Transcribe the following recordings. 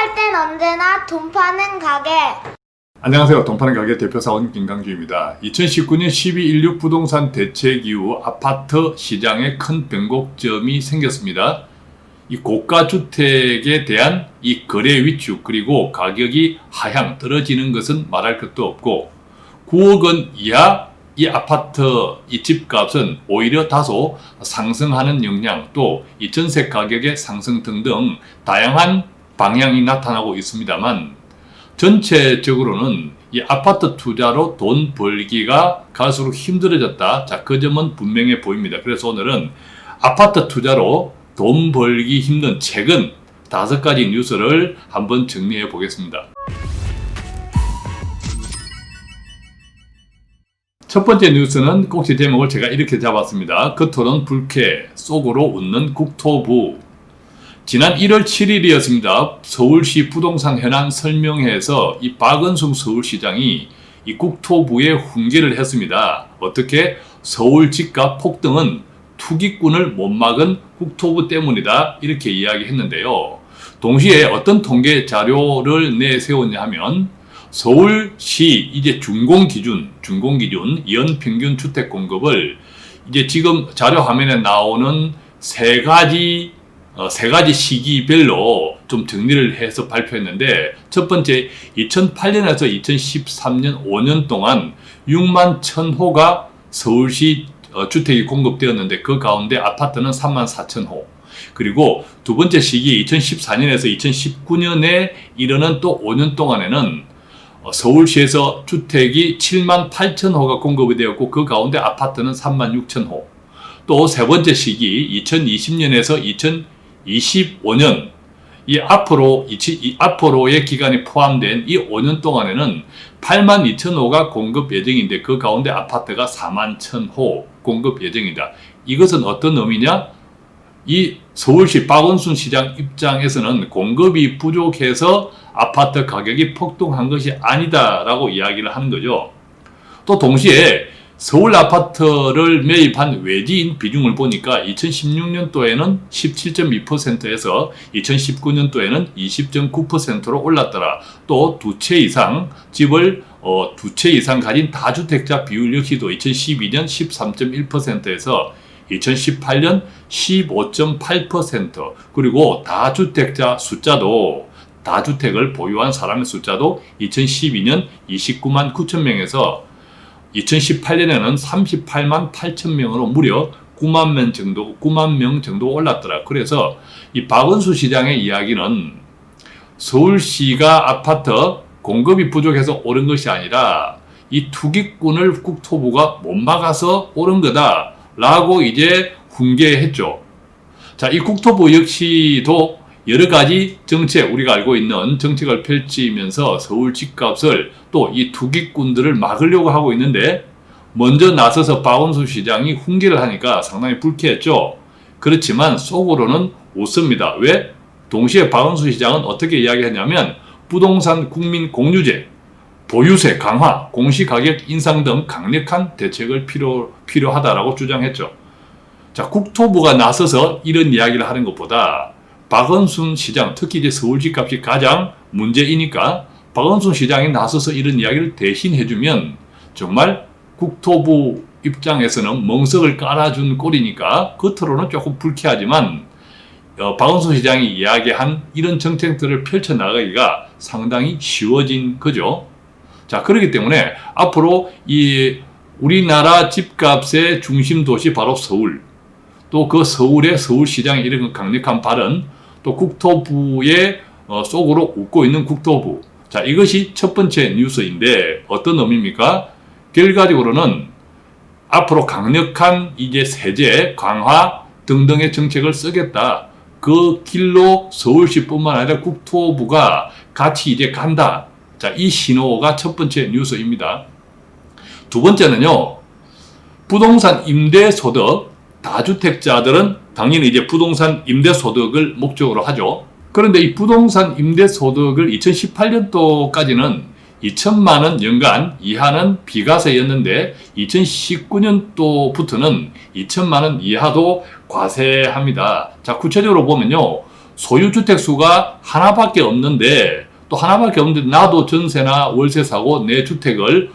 필요할 땐 언제나 돈 파는 가게. 안녕하세요. 돈파는 가게 대표사원 김강주입니다. 2019년 12.16 부동산 대책 이후 아파트 시장에 큰 변곡점이 생겼습니다. 이 고가 주택에 대한 이 거래 위축 그리고 가격이 하향 떨어지는 것은 말할 것도 없고 9억 원 이하 이 아파트 이 집값은 오히려 다소 상승하는 영향 또 이 전세 가격의 상승 등등 다양한 방향이 나타나고 있습니다만 전체적으로는 이 아파트 투자로 돈 벌기가 갈수록 힘들어졌다. 자, 그 점은 분명해 보입니다. 그래서 오늘은 아파트 투자로 돈 벌기 힘든 최근 5가지 뉴스를 한번 정리해 보겠습니다. 첫 번째 뉴스는 꼭지 제목을 제가 이렇게 잡았습니다. 겉으로는 불쾌, 속으로 웃는 국토부. 지난 1월 7일이었습니다. 서울시 부동산 현안 설명회에서 이 박은순 서울시장이 이 국토부에 훈계를 했습니다. 어떻게? 서울 집값 폭등은 투기꾼을 못 막은 국토부 때문이다. 이렇게 이야기했는데요. 동시에 어떤 통계 자료를 내세웠냐 하면 서울시 이제 준공기준 연평균 주택 공급을 이제 지금 자료 화면에 나오는 세 가지 시기별로 좀 정리를 해서 발표했는데 첫 번째 2008년에서 2013년 5년 동안 6만 1000호가 서울시 주택이 공급되었는데 그 가운데 아파트는 3만 4000호 그리고 두 번째 시기 2014년에서 2019년에 이르는 또 5년 동안에는 서울시에서 주택이 7만 8000호가 공급이 되었고 그 가운데 아파트는 3만 6000호 또 세 번째 시기 2020년에서 2025년 이 앞으로의 기간이 포함된 이 5년 동안에는 8만 2000호가 공급 예정인데 그 가운데 아파트가 4만 1000호 공급 예정이다. 이것은 어떤 의미냐? 이 서울시 박원순 시장 입장에서는 공급이 부족해서 아파트 가격이 폭등한 것이 아니다라고 이야기를 하는 거죠. 또 동시에 서울 아파트를 매입한 외지인 비중을 보니까 2016년도에는 17.2%에서 2019년도에는 20.9%로 올랐더라. 또 두 채 이상 집을 두 채 이상 가진 다주택자 비율 역시도 2012년 13.1%에서 2018년 15.8% 그리고 다주택자 숫자도 다주택을 보유한 사람의 숫자도 2012년 29만 9천 명에서 2018년에는 38만 8천 명으로 무려 9만 명 정도 올랐더라. 그래서 이 박은수 시장의 이야기는 서울시가 아파트 공급이 부족해서 오른 것이 아니라 이 투기꾼을 국토부가 못 막아서 오른 거다라고 이제 훈계했죠. 자, 이 국토부 역시도 여러 가지 정책, 우리가 알고 있는 정책을 펼치면서 서울 집값을 또 이 투기꾼들을 막으려고 하고 있는데 먼저 나서서 박원순 시장이 훈계를 하니까 상당히 불쾌했죠. 그렇지만 속으로는 웃습니다. 왜? 동시에 박원순 시장은 어떻게 이야기했냐면 부동산 국민 공유제, 보유세 강화, 공시가격 인상 등 강력한 대책을 필요하다라고 주장했죠. 자, 국토부가 나서서 이런 이야기를 하는 것보다 박원순 시장, 특히 이제 서울 집값이 가장 문제이니까 박원순 시장이 나서서 이런 이야기를 대신 해주면 정말 국토부 입장에서는 멍석을 깔아준 꼴이니까 겉으로는 조금 불쾌하지만 박원순 시장이 이야기한 이런 정책들을 펼쳐나가기가 상당히 쉬워진 거죠. 자, 그렇기 때문에 앞으로 이 우리나라 집값의 중심 도시 바로 서울, 또 그 서울의 서울시장의 이런 강력한 발언, 또 국토부의 속으로 웃고 있는 국토부. 자, 이것이 첫 번째 뉴스인데 어떤 의미입니까? 결과적으로는 앞으로 강력한 이제 세제 강화 등등의 정책을 쓰겠다. 그 길로 서울시뿐만 아니라 국토부가 같이 이제 간다. 자, 이 신호가 첫 번째 뉴스입니다. 두 번째는요, 부동산 임대소득, 다주택자들은 당연히 이제 부동산 임대소득을 목적으로 하죠. 그런데 이 부동산 임대소득을 2018년도까지는 2천만 원 연간 이하는 비과세였는데 2019년도부터는 2천만 원 이하도 과세합니다. 자, 구체적으로 보면요. 소유주택 수가 하나밖에 없는데 또 하나밖에 없는데 나도 전세나 월세 사고 내 주택을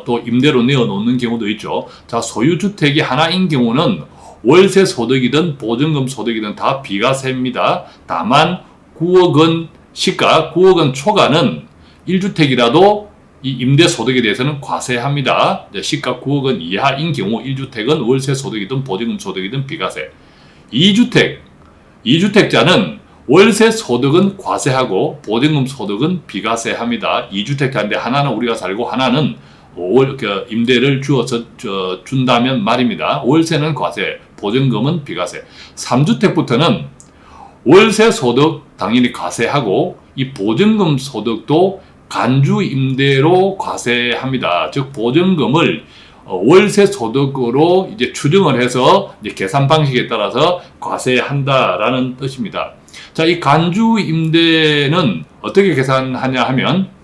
또 임대로 내어놓는 경우도 있죠. 자, 소유주택이 하나인 경우는 월세 소득이든 보증금 소득이든 다 비과세입니다. 다만 9억 원 시가, 9억 원 초과는 1주택이라도 이 임대 소득에 대해서는 과세합니다. 시가 9억 원 이하인 경우 1주택은 월세 소득이든 보증금 소득이든 비과세. 2주택자는 월세 소득은 과세하고 보증금 소득은 비과세합니다. 2주택자인데 하나는 우리가 살고 하나는 임대를 준다면 말입니다. 월세는 과세, 보증금은 비과세. 3주택부터는 월세 소득 당연히 과세하고 이 보증금 소득도 간주 임대로 과세합니다. 즉 보증금을 월세 소득으로 이제 추정을 해서 이제 계산 방식에 따라서 과세한다라는 뜻입니다. 자, 이 간주 임대는 어떻게 계산하냐 하면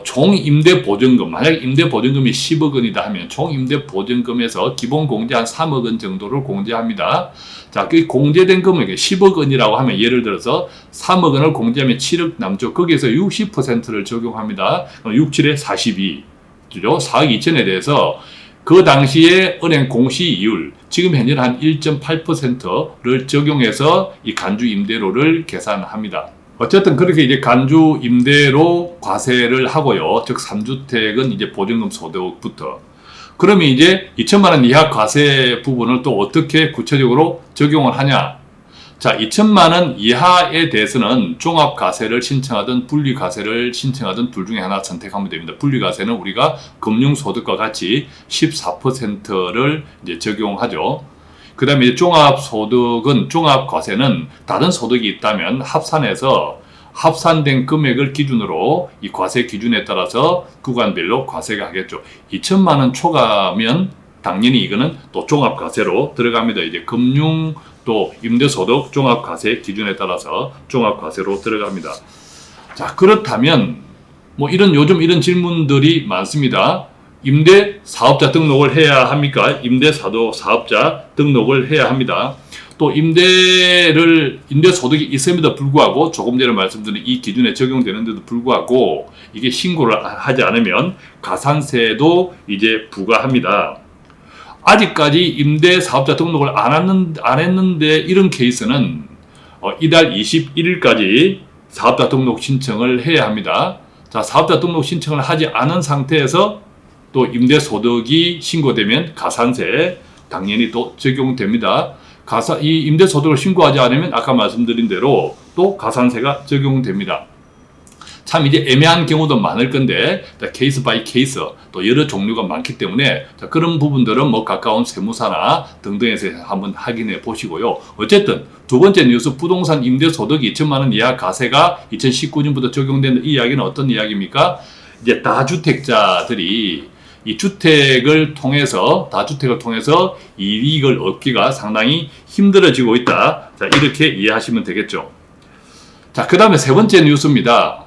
총 임대 보증금, 만약 임대 보증금이 10억 원이다 하면 총 임대 보증금에서 기본 공제 한 3억 원 정도를 공제합니다. 자, 그 공제된 금액 10억 원이라고 하면 예를 들어서 3억 원을 공제하면 7억 남죠. 거기에서 60%를 적용합니다. 6, 7에 42. 그죠? 4억 2천에 대해서 그 당시에 은행 공시이율, 지금 현재는 한 1.8%를 적용해서 이 간주 임대료를 계산합니다. 어쨌든 그렇게 이제 간주 임대로 과세를 하고요. 즉 3주택은 이제 보증금 소득부터. 그러면 이제 2천만 원 이하 과세 부분을 또 어떻게 구체적으로 적용을 하냐? 자, 2천만 원 이하에 대해서는 종합과세를 신청하든 분리과세를 신청하든 둘 중에 하나 선택하면 됩니다. 분리과세는 우리가 금융소득과 같이 14%를 이제 적용하죠. 그 다음에 종합과세는 다른 소득이 있다면 합산해서 합산된 금액을 기준으로 이 과세 기준에 따라서 구간별로 과세가 하겠죠. 2천만 원 초과면 당연히 이거는 또 종합과세로 들어갑니다. 이제 금융 또 임대소득 종합과세 기준에 따라서 종합과세로 들어갑니다. 자, 그렇다면 요즘 이런 질문들이 많습니다. 임대 사업자 등록을 해야 합니까? 임대 사업자 등록을 해야 합니다. 또 임대 소득이 있음에도 불구하고 조금 전에 말씀드린 이 기준에 적용되는데도 불구하고 이게 신고를 하지 않으면 가산세도 이제 부과합니다. 아직까지 임대 사업자 등록을 안 했는데 이런 케이스는 이달 21일까지 사업자 등록 신청을 해야 합니다. 자, 사업자 등록 신청을 하지 않은 상태에서 또 임대 소득이 신고되면 가산세 당연히 또 적용됩니다. 이 임대 소득을 신고하지 않으면 아까 말씀드린 대로 또 가산세가 적용됩니다. 참 이제 애매한 경우도 많을 건데 케이스 바이 케이스 또 여러 종류가 많기 때문에 그런 부분들은 가까운 세무사나 등등에서 한번 확인해 보시고요. 어쨌든 두 번째 뉴스, 부동산 임대 소득이 2천만 원 이하 가세가 2019년부터 적용되는 이 이야기는 어떤 이야기입니까? 이제 다주택자들이 이 다주택을 통해서 이익을 얻기가 상당히 힘들어지고 있다. 자, 이렇게 이해하시면 되겠죠. 자, 그 다음에 세 번째 뉴스입니다.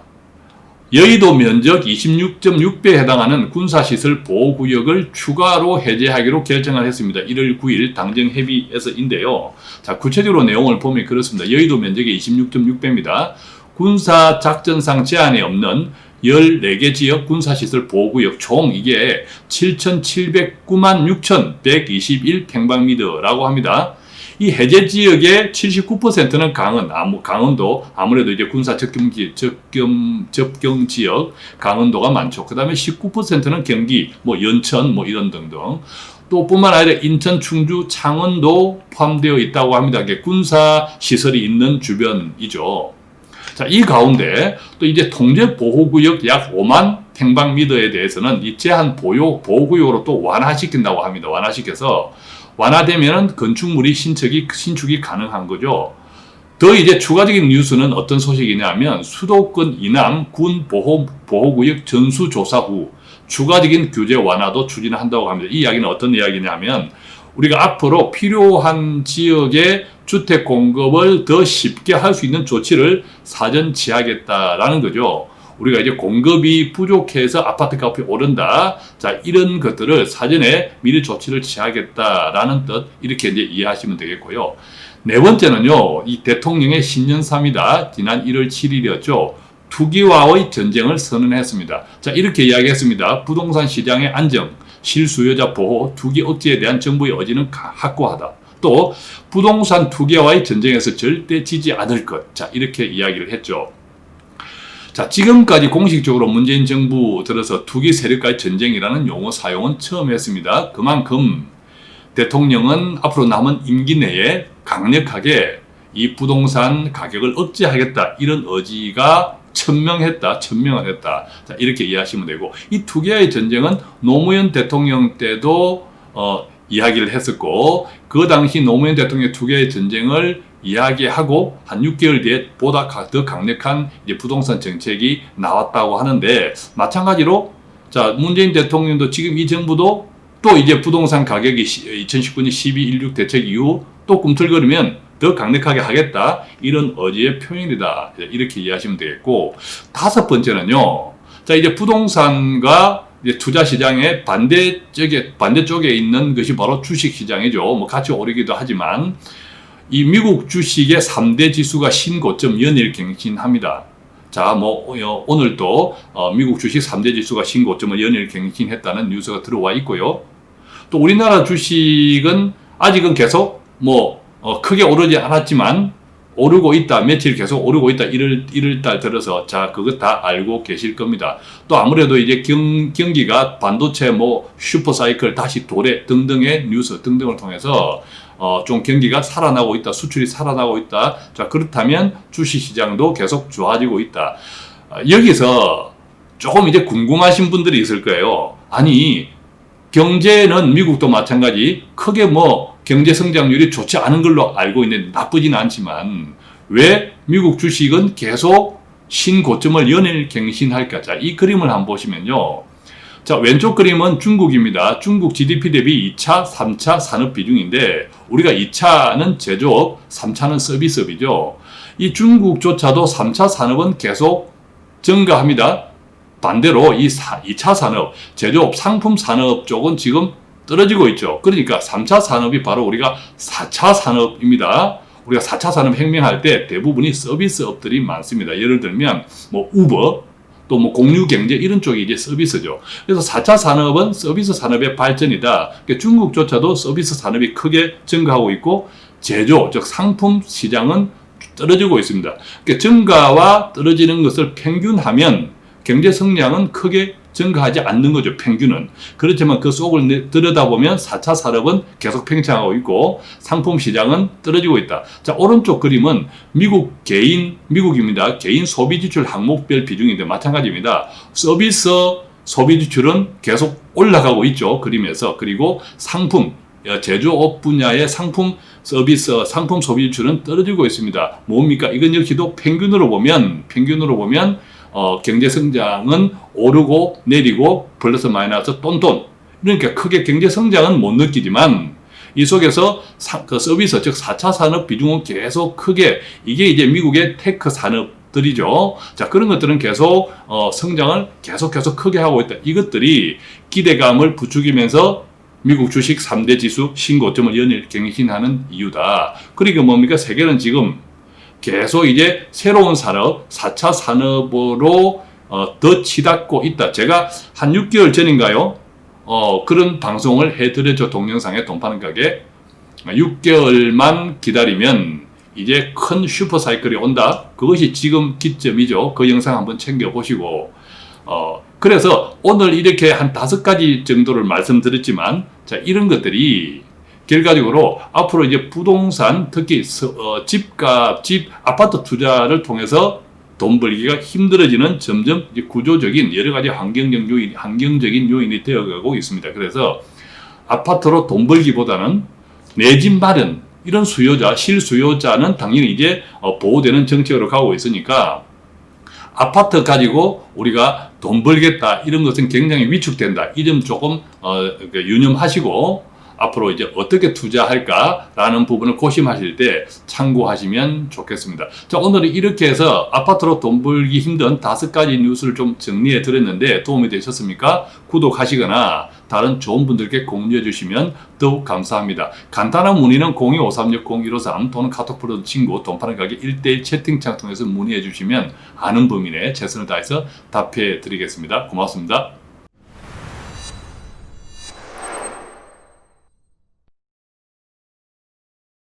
여의도 면적 26.6배에 해당하는 군사시설 보호구역을 추가로 해제하기로 결정을 했습니다. 1월 9일 당정협의에서인데요. 자, 구체적으로 내용을 보면 그렇습니다. 여의도 면적이 26.6배입니다. 군사작전상 제한이 없는 14개 지역 군사시설 보호구역 총 이게 7,709만 6,121평방미터라고 합니다. 이 해제 지역의 79%는 강원도 아무래도 이제 군사 접경 지역 강원도가 많죠. 그 다음에 19%는 경기, 연천 이런 등등. 또 뿐만 아니라 인천, 충주, 창원도 포함되어 있다고 합니다. 이게 군사 시설이 있는 주변이죠. 자, 이 가운데 또 이제 통제 보호구역 약 5만 평방미터에 대해서는 이 제한 보호구역으로 또 완화시킨다고 합니다. 완화되면 건축물이 신축이 가능한 거죠. 더 이제 추가적인 뉴스는 어떤 소식이냐면 수도권 이남 군 보호구역 전수조사 후 추가적인 규제 완화도 추진한다고 합니다. 이 이야기는 어떤 이야기냐면 우리가 앞으로 필요한 지역의 주택 공급을 더 쉽게 할 수 있는 조치를 사전 취하겠다라는 거죠. 우리가 이제 공급이 부족해서 아파트 값이 오른다. 자, 이런 것들을 사전에 미리 조치를 취하겠다라는 뜻, 이렇게 이제 이해하시면 되겠고요. 네 번째는요, 이 대통령의 신년사입니다. 지난 1월 7일이었죠. 투기와의 전쟁을 선언했습니다. 자, 이렇게 이야기했습니다. 부동산 시장의 안정, 실수요자 보호, 투기 억제에 대한 정부의 의지는 확고하다. 또 부동산 투기와의 전쟁에서 절대 지지 않을 것. 자, 이렇게 이야기를 했죠. 자, 지금까지 공식적으로 문재인 정부 들어서 투기 세력과의 전쟁이라는 용어 사용은 처음 했습니다. 그만큼 대통령은 앞으로 남은 임기 내에 강력하게 이 부동산 가격을 억제하겠다, 이런 의지가 천명했다. 자, 이렇게 이해하시면 되고, 이 투기와의 전쟁은 노무현 대통령 때도 이야기를 했었고, 그 당시 노무현 대통령의 투기와의 전쟁을 이야기하고 한 6개월 뒤에 보다 더 강력한 이제 부동산 정책이 나왔다고 하는데, 마찬가지로 자, 문재인 대통령도 지금 이 정부도 또 이제 부동산 가격이 2019년 12.16 대책 이후 또 꿈틀거리면 더 강력하게 하겠다, 이런 의지의 표현이다, 이렇게 이해하시면 되겠고, 다섯 번째는요, 자, 이제 부동산과 이제 투자 시장의 반대쪽에 있는 것이 바로 주식 시장이죠. 뭐 같이 오르기도 하지만, 이 미국 주식의 3대 지수가 신고점 연일 갱신합니다. 자, 뭐 오늘 또 미국 주식 3대 지수가 신고점을 연일 갱신했다는 뉴스가 들어와 있고요. 또 우리나라 주식은 아직은 계속 크게 오르지 않았지만 오르고 있다, 며칠 계속 오르고 있다, 1월 달 들어서, 자, 그거 다 알고 계실 겁니다. 또 아무래도 이제 경기가 반도체 슈퍼사이클 다시 도래 등등의 뉴스 등등을 통해서 좀 경기가 살아나고 있다, 수출이 살아나고 있다. 자, 그렇다면 주식시장도 계속 좋아지고 있다. 여기서 조금 이제 궁금하신 분들이 있을 거예요. 아니, 경제는 미국도 마찬가지 크게 경제 성장률이 좋지 않은 걸로 알고 있는데, 나쁘진 않지만 왜 미국 주식은 계속 신고점을 연일 갱신할까? 자, 이 그림을 한번 보시면요. 자, 왼쪽 그림은 중국입니다. 중국 GDP 대비 2차, 3차 산업 비중인데, 우리가 2차는 제조업, 3차는 서비스업이죠. 이 중국조차도 3차 산업은 계속 증가합니다. 반대로 이 2차 산업, 제조업, 상품 산업 쪽은 지금 떨어지고 있죠. 그러니까 3차 산업이 바로 우리가 4차 산업입니다. 우리가 4차 산업 혁명할 때 대부분이 서비스업들이 많습니다. 예를 들면 우버, 또 공유 경제, 이런 쪽이 이제 서비스죠. 그래서 4차 산업은 서비스 산업의 발전이다. 그러니까 중국조차도 서비스 산업이 크게 증가하고 있고, 제조, 즉 상품 시장은 떨어지고 있습니다. 그러니까 증가와 떨어지는 것을 평균하면 경제 성장은 크게 증가하지 않는 거죠, 평균은. 그렇지만 그 속을 들여다보면 4차 산업은 계속 팽창하고 있고, 상품 시장은 떨어지고 있다. 자, 오른쪽 그림은 미국입니다. 개인 소비 지출 항목별 비중인데 마찬가지입니다. 서비스 소비 지출은 계속 올라가고 있죠, 그림에서. 그리고 상품, 제조업 분야의 상품 소비 지출은 떨어지고 있습니다. 뭡니까? 이건 역시도 평균으로 보면 경제 성장은 오르고 내리고 플러스 마이너스 똔똔. 그러니까 크게 경제 성장은 못 느끼지만 이 속에서 그 서비스, 즉 4차 산업 비중은 계속 크게, 이게 이제 미국의 테크 산업들이죠. 자, 그런 것들은 계속 성장을 계속 크게 하고 있다. 이것들이 기대감을 부추기면서 미국 주식 3대 지수 신고점을 연일 갱신하는 이유다. 그러니까 뭡니까? 세계는 지금 계속 이제 새로운 산업, 4차 산업으로 더 치닫고 있다. 제가 한 6개월 전인가요? 그런 방송을 해드렸죠. 동영상에 돈 파는 가게. 6개월만 기다리면 이제 큰 슈퍼사이클이 온다. 그것이 지금 기점이죠. 그 영상 한번 챙겨보시고. 그래서 오늘 이렇게 한 5가지 정도를 말씀드렸지만, 자, 이런 것들이 결과적으로 앞으로 이제 부동산, 특히 집값, 아파트 투자를 통해서 돈 벌기가 힘들어지는 점점 이제 구조적인 여러 가지 환경적인 요인이 되어가고 있습니다. 그래서 아파트로 돈 벌기보다는 내 집 마련, 이런 실수요자는 당연히 이제 보호되는 정책으로 가고 있으니까, 아파트 가지고 우리가 돈 벌겠다, 이런 것은 굉장히 위축된다. 이 점 조금 유념하시고, 앞으로 이제 어떻게 투자할까라는 부분을 고심하실 때 참고하시면 좋겠습니다. 자, 오늘은 이렇게 해서 아파트로 돈 벌기 힘든 5가지 뉴스를 좀 정리해 드렸는데 도움이 되셨습니까? 구독하시거나 다른 좋은 분들께 공유해 주시면 더욱 감사합니다. 간단한 문의는 025360-153 또는 카톡 프로드 친구 돈 파는 가게 1대1 채팅창 통해서 문의해 주시면 아는 범위 내에 최선을 다해서 답해 드리겠습니다. 고맙습니다.